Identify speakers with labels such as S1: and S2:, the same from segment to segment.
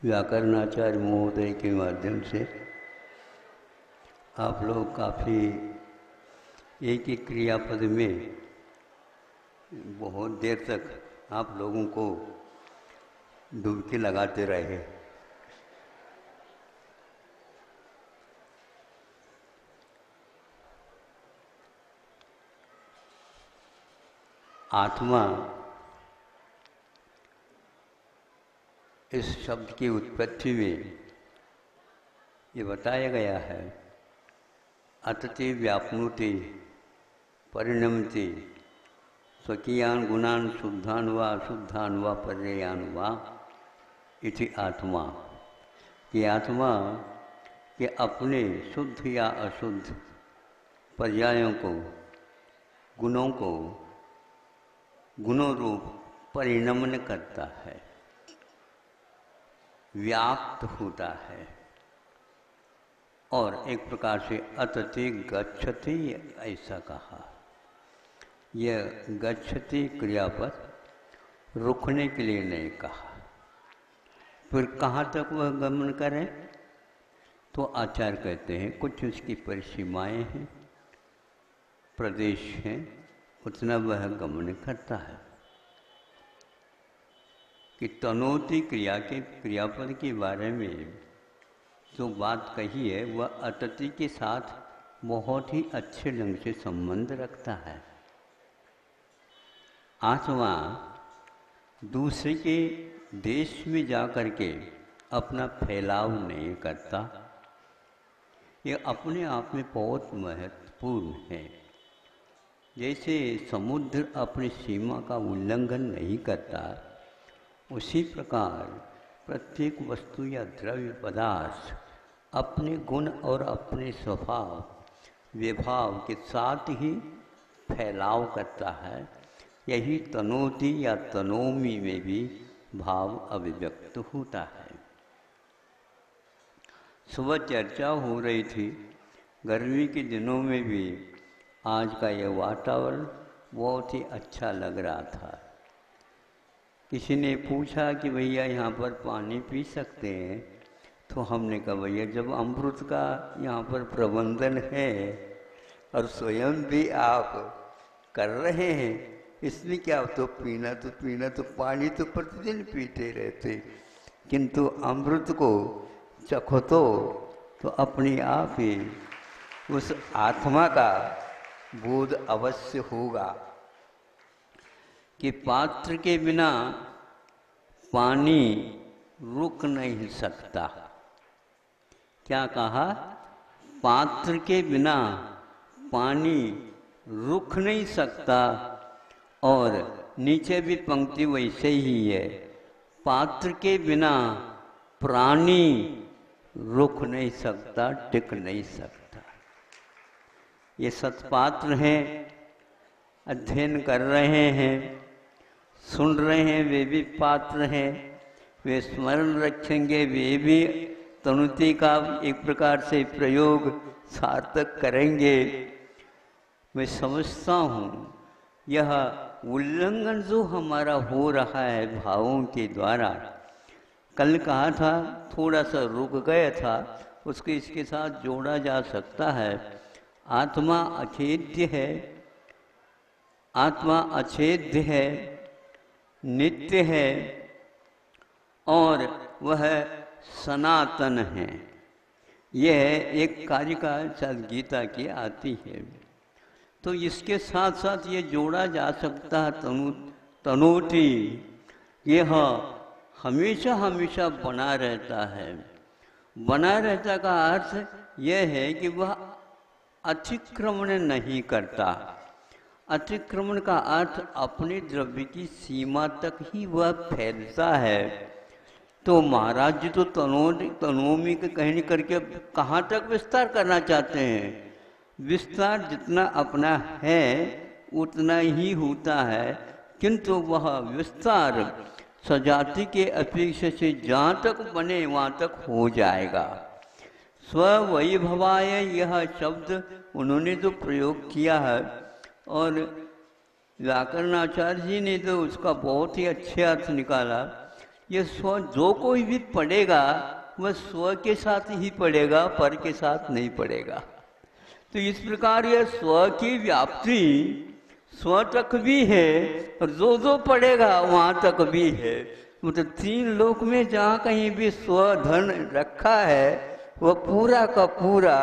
S1: व्याकरणाचार्य महोदय के माध्यम से आप लोग काफ़ी एक एक क्रियापद में बहुत देर तक आप लोगों को डुबकी लगाते रहे। आत्मा इस शब्द की उत्पत्ति में ये बताया गया है, अतति व्याप्नोति परिणमति स्वकीयान गुणान शुद्धान वा अशुद्धान वा पर्यायान वा इति आत्मा। कि आत्मा के अपने शुद्ध या अशुद्ध पर्यायों को, गुणों को गुणों रूप परिणमन करता है, व्याप्त होता है और एक प्रकार से अतति गच्छति ऐसा कहा। यह गच्छति क्रियापद रुकने के लिए नहीं कहा। फिर कहाँ तक वह गमन करे तो आचार्य कहते हैं कुछ उसकी परिसीमाएँ हैं, प्रदेश हैं, उतना वह गमन करता है। कि तनोति क्रिया के क्रियापद के बारे में जो बात कही है वह अतति के साथ बहुत ही अच्छे ढंग से संबंध रखता है। आत्मा दूसरे के देश में जाकर के अपना फैलाव नहीं करता। ये अपने आप में बहुत महत्वपूर्ण है। जैसे समुद्र अपनी सीमा का उल्लंघन नहीं करता, उसी प्रकार प्रत्येक वस्तु या द्रव्य पदार्थ अपने गुण और अपने स्वभाव विभाव के साथ ही फैलाव करता है। यही तनोति या तनोमि में भी भाव अभिव्यक्त होता है। सुबह चर्चा हो रही थी, गर्मी के दिनों में भी आज का यह वातावरण बहुत ही अच्छा लग रहा था। किसी ने पूछा कि भैया यहाँ पर पानी पी सकते हैं? तो हमने कहा भैया जब अमृत का यहाँ पर प्रबंधन है और स्वयं भी आप कर रहे हैं, इसमें क्या तो पीना तो पानी तो प्रतिदिन पीते रहते, किंतु अमृत को चखो तो अपने आप ही उस आत्मा का बोध अवश्य होगा कि पात्र के बिना पानी रुक नहीं सकता। क्या कहा? पात्र के बिना पानी रुक नहीं सकता। और नीचे भी पंक्ति वैसे ही है, पात्र के बिना प्राणी रुक नहीं सकता, टिक नहीं सकता। ये सत्पात्र हैं, अध्ययन कर रहे हैं, सुन रहे हैं, वे भी पात्र हैं, वे स्मरण रखेंगे, वे भी तनुति का एक प्रकार से प्रयोग सार्थक करेंगे। मैं समझता हूँ यह उल्लंघन जो हमारा हो रहा है भावों के द्वारा, कल कहा था थोड़ा सा रुक गया था, उसको इसके साथ जोड़ा जा सकता है। आत्मा अछेद्य है, आत्मा अछेद्य है, नित्य है और वह सनातन है। यह एक कारिका शायद गीता की आती है। तो इसके साथ साथ ये जोड़ा जा सकता है तनोति, यह हमेशा हमेशा बना रहता है। बना रहता का अर्थ यह है कि वह अतिक्रमण नहीं करता। अतिक्रमण का अर्थ अपने द्रव्य की सीमा तक ही वह फैलता है। तो महाराज जी तो तनोमि के कहने करके कहाँ तक विस्तार करना चाहते हैं? विस्तार जितना अपना है उतना ही होता है, किंतु वह विस्तार सजाति के अपेक्षा से जहाँ तक बने वहाँ तक हो जाएगा। स्ववैभवाय यह शब्द उन्होंने जो प्रयोग किया है और व्याकरणाचार्य जी ने तो उसका बहुत ही अच्छे अर्थ निकाला ये स्व जो कोई भी पढ़ेगा वह स्व के साथ ही पढ़ेगा, पर के साथ नहीं पढ़ेगा। तो इस प्रकार यह स्व की व्याप्ति स्व तक भी है और जो जो पढ़ेगा वहाँ तक भी है। मतलब तीन लोक में जहाँ कहीं भी स्वधन रखा है वह पूरा का पूरा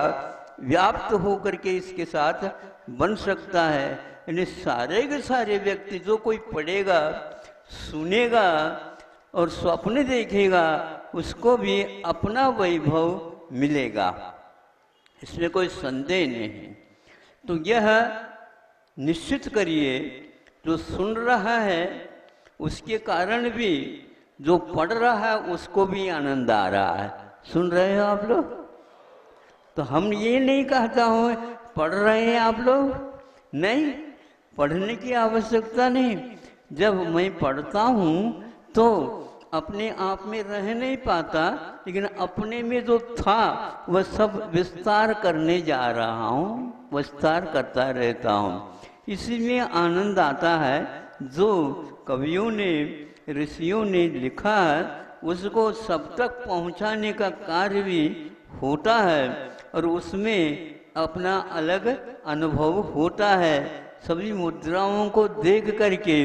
S1: व्याप्त होकर के इसके साथ बन सकता है। यानी सारे के सारे व्यक्ति जो कोई पढ़ेगा, सुनेगा और स्वप्न देखेगा उसको भी अपना वैभव मिलेगा, इसमें कोई संदेह नहीं। तो यह निश्चित करिए जो सुन रहा है उसके कारण भी जो पढ़ रहा है उसको भी आनंद आ रहा है। सुन रहे हो आप लोग? तो हम ये नहीं कहता हूँ पढ़ रहे हैं आप लोग, नहीं, पढ़ने की आवश्यकता नहीं। जब मैं पढ़ता हूँ तो अपने आप में रह नहीं पाता, लेकिन अपने में जो था वह सब विस्तार करने जा रहा हूँ, विस्तार करता रहता हूँ। इसी में आनंद आता है। जो कवियों ने, ऋषियों ने लिखा है उसको सब तक पहुँचाने का कार्य भी होता है और उसमें अपना अलग अनुभव होता है। सभी मुद्राओं को देख करके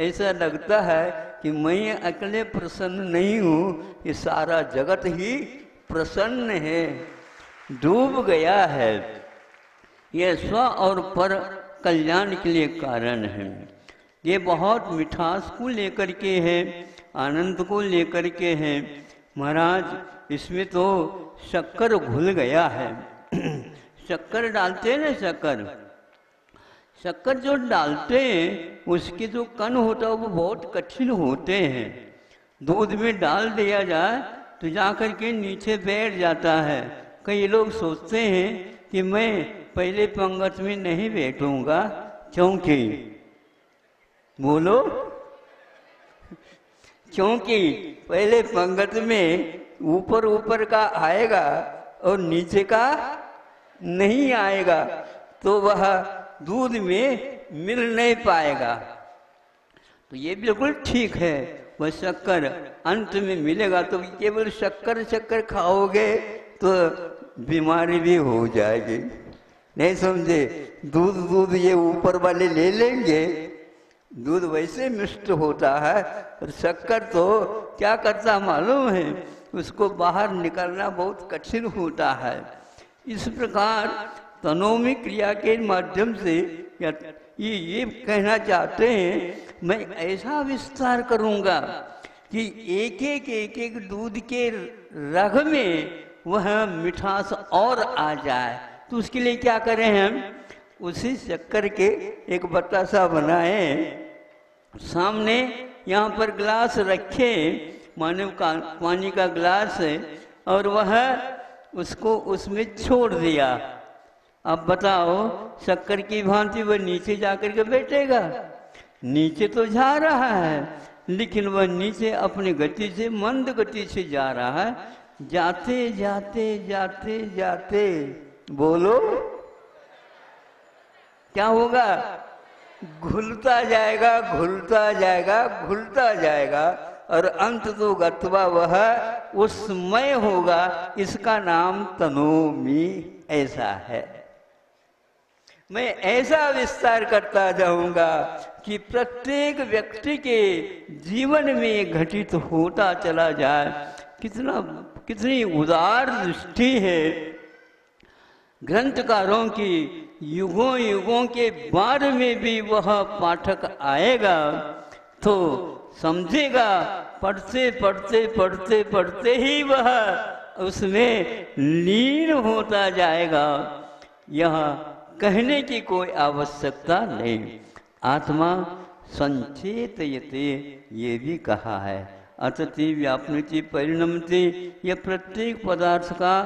S1: ऐसा लगता है कि मैं अकेले प्रसन्न नहीं हूँ, ये सारा जगत ही प्रसन्न है, डूब गया है। यह स्व और पर कल्याण के लिए कारण है। ये बहुत मिठास को लेकर के है, आनंद को लेकर के है। महाराज इसमें तो शक्कर घुल गया है। शक्कर डालते हैं ना, शक्कर जो डालते हैं उसके जो कण होता है वो बहुत कठिन होते हैं। दूध में डाल दिया जाए तो जाकर के नीचे बैठ जाता है। कई लोग सोचते हैं कि मैं पहले पंगत में नहीं बैठूंगा, क्योंकि बोलो, क्योंकि पहले पंगत में ऊपर ऊपर का आएगा और नीचे का नहीं आएगा, तो वह दूध में मिल नहीं पाएगा। तो ये बिल्कुल ठीक है। वह शक्कर अंत में मिलेगा तो केवल शक्कर शक्कर खाओगे तो बीमारी भी हो जाएगी, नहीं समझे? दूध ये ऊपर वाले ले लेंगे, दूध वैसे मिष्ट होता है, और शक्कर तो क्या करता मालूम है, उसको बाहर निकलना बहुत कठिन होता है। इस प्रकार तनोमी क्रिया के माध्यम से ये कहना चाहते हैं, मैं ऐसा विस्तार करूंगा कि एक एक दूध के रग में वह मिठास और आ जाए। तो उसके लिए क्या करें हम? उसी शक्कर के एक बतासा बनाए, सामने यहाँ पर ग्लास रखे, मानव का पानी का ग्लास है, और वह उसको उसमें छोड़ दिया। अब बताओ शक्कर की भांति वह नीचे जाकर के बैठेगा? नीचे तो जा रहा है, लेकिन वह नीचे अपनी गति से, मंद गति से जा रहा है। जाते जाते जाते जाते बोलो क्या होगा? घुलता जाएगा, घुलता जाएगा, घुलता जाएगा, और अंत तो गत्वा वह उसमय होगा। इसका नाम तनोमी ऐसा है। मैं ऐसा विस्तार करता जाऊंगा कि प्रत्येक व्यक्ति के जीवन में घटित होता चला जाए। कितनी उदार दृष्टि है ग्रंथकारों की। युगों युगों के बाद में भी वह पाठक आएगा तो समझेगा, पढ़ते पढ़ते पढ़ते पढ़ते ही वह उसमें लीन होता जाएगा। यह कहने की कोई आवश्यकता नहीं। आत्मा संचेतयते ये भी कहा है। अतति व्याप्नुति परिणमति, यह प्रत्येक पदार्थ का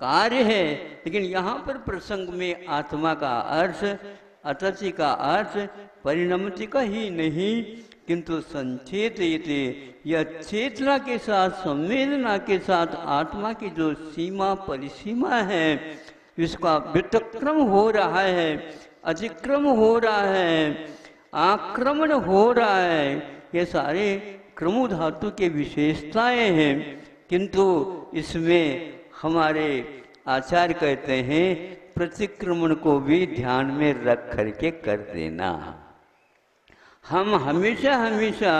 S1: कार्य है। लेकिन यहाँ पर प्रसंग में आत्मा का अर्थ, अतति का अर्थ परिणमति का ही नहीं, किंतु संचेतयते, यह चेतना के साथ, संवेदना के साथ आत्मा की जो सीमा परिसीमा है इसका व्यतिक्रम हो रहा है, अतिक्रम हो रहा है, आक्रमण हो रहा है। ये सारे क्रमु धातु के विशेषताएं हैं, किंतु इसमें हमारे आचार्य कहते हैं प्रतिक्रमण को भी ध्यान में रख करके कर देना। हम हमेशा हमेशा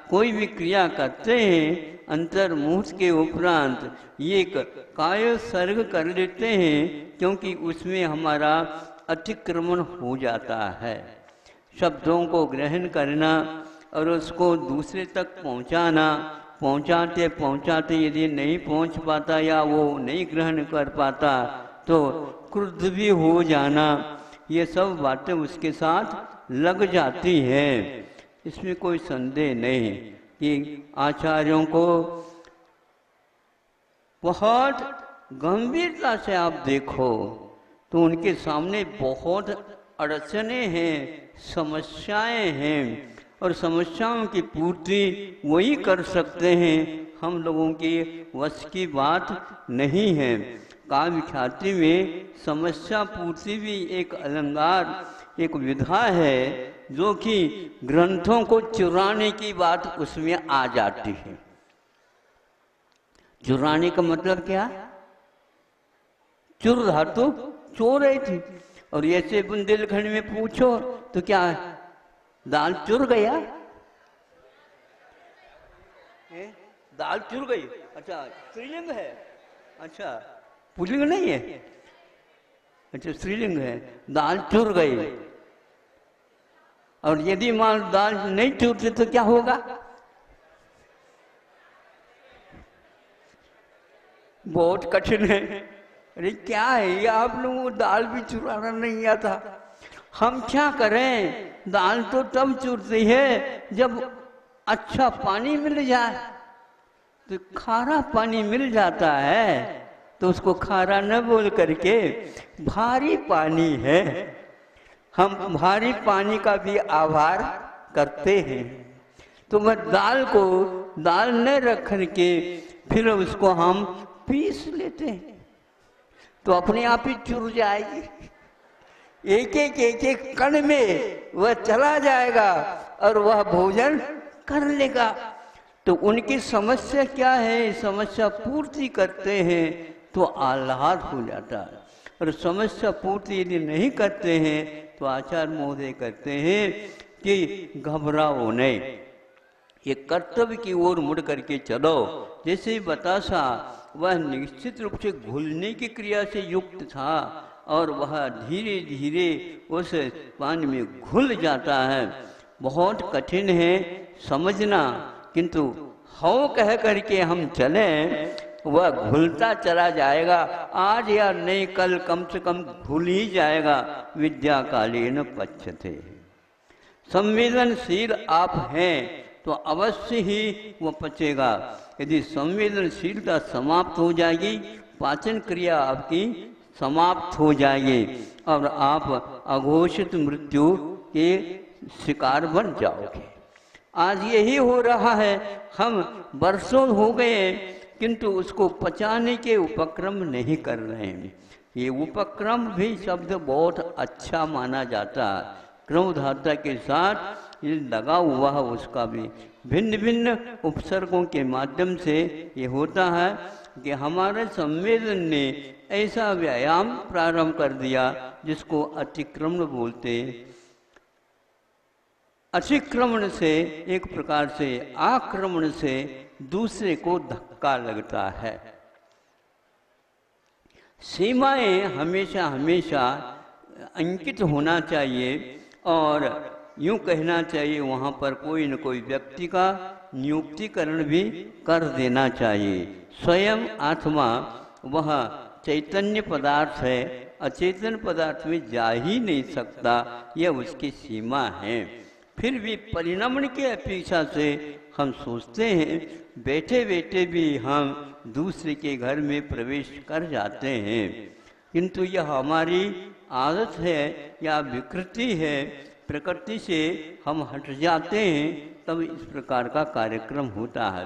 S1: कोई भी क्रिया करते हैं अंतर्मुहूर्त के उपरांत ये काय सर्ग कर लेते हैं, क्योंकि उसमें हमारा अतिक्रमण हो जाता है। शब्दों को ग्रहण करना और उसको दूसरे तक पहुंचाना, पहुंचाते पहुंचाते यदि नहीं पहुंच पाता या वो नहीं ग्रहण कर पाता तो क्रुद्ध भी हो जाना, ये सब बातें उसके साथ लग जाती हैं। इसमें कोई संदेह नहीं कि आचार्यों को बहुत गंभीरता से आप देखो तो उनके सामने बहुत अड़चने हैं, समस्याएं हैं, और समस्याओं की पूर्ति वही कर सकते हैं, हम लोगों की वश की बात नहीं है। काव्य ख्याति में समस्या पूर्ति भी एक अलंकार, एक विधा है, जो कि ग्रंथों को चुराने की बात उसमें आ जाती है। चुराने का मतलब क्या? चुर धातु चो रही थी, और ऐसे बुंदेलखंड में पूछो तो क्या दाल चुर गया? दाल चुर गई? अच्छा, स्त्रीलिंग है? अच्छा, पुल्लिंग नहीं है? अच्छा, स्त्रीलिंग है। दाल चुर गई, और यदि मान दाल नहीं चुरते तो क्या होगा? बहुत कठिन है। अरे क्या है ये, आप लोगों को दाल भी चुराना नहीं आता? हम क्या करें? दाल तो तब चुरती है जब अच्छा पानी मिल जाए। तो खारा पानी मिल जाता है तो उसको खारा न बोल करके भारी पानी है, हम भारी पानी का भी आभार करते हैं। तो वह दाल को दाल न रख के फिर उसको हम पीस लेते हैं तो अपने आप ही चुर जाएगी। एक एक कण में वह चला जाएगा और वह भोजन कर लेगा। तो उनकी समस्या क्या है? समस्या पूर्ति करते हैं तो आह्लाद हो जाता है, और समस्या पूर्ति यदि नहीं करते हैं तो आचार्य महोदय कहते हैं कि घबराओ नहीं, ये कर्तव्य की ओर मुड़ करके चलो। जैसे बतासा वह निश्चित रूप से घुलने की क्रिया से युक्त था और वह धीरे धीरे उस पानी में घुल जाता है। बहुत कठिन है समझना, किंतु हाँ कह करके हम चलें, वह घुलता चला जाएगा। आज या नहीं कल कम से कम घुल ही जाएगा। विद्या कालीन पच्यते। संवेदनशील आप हैं तो अवश्य ही वो पचेगा। यदि संवेदनशीलता समाप्त हो जाएगी, पाचन क्रिया आपकी समाप्त हो जाएगी और आप अघोषित मृत्यु के शिकार बन जाओगे। आज यही हो रहा है। हम वर्षों हो गए किंतु उसको पचाने के उपक्रम नहीं कर रहे हैं। ये उपक्रम भी शब्द बहुत अच्छा माना जाता है। क्रम धाता के साथ ये लगा हुआ है, उसका भी भिन्न भिन्न उपसर्गों के माध्यम से ये होता है कि हमारे संवेदन ने ऐसा व्यायाम प्रारंभ कर दिया जिसको अतिक्रमण बोलते। अतिक्रमण से एक प्रकार से आक्रमण से दूसरे को धक्का लगता है। सीमाएं हमेशा हमेशा अंकित होना चाहिए और यूं कहना चाहिए वहाँ पर कोई न कोई व्यक्ति का नियुक्तिकरण भी कर देना चाहिए। स्वयं आत्मा वह चैतन्य पदार्थ है, अचेतन पदार्थ में जा ही नहीं सकता, यह उसकी सीमा है। फिर भी परिणमन की अपेक्षा से हम सोचते हैं, बैठे बैठे भी हम दूसरे के घर में प्रवेश कर जाते हैं, किंतु यह हमारी आदत है या विकृति है। प्रकृति से हम हट जाते हैं तब इस प्रकार का कार्यक्रम होता है।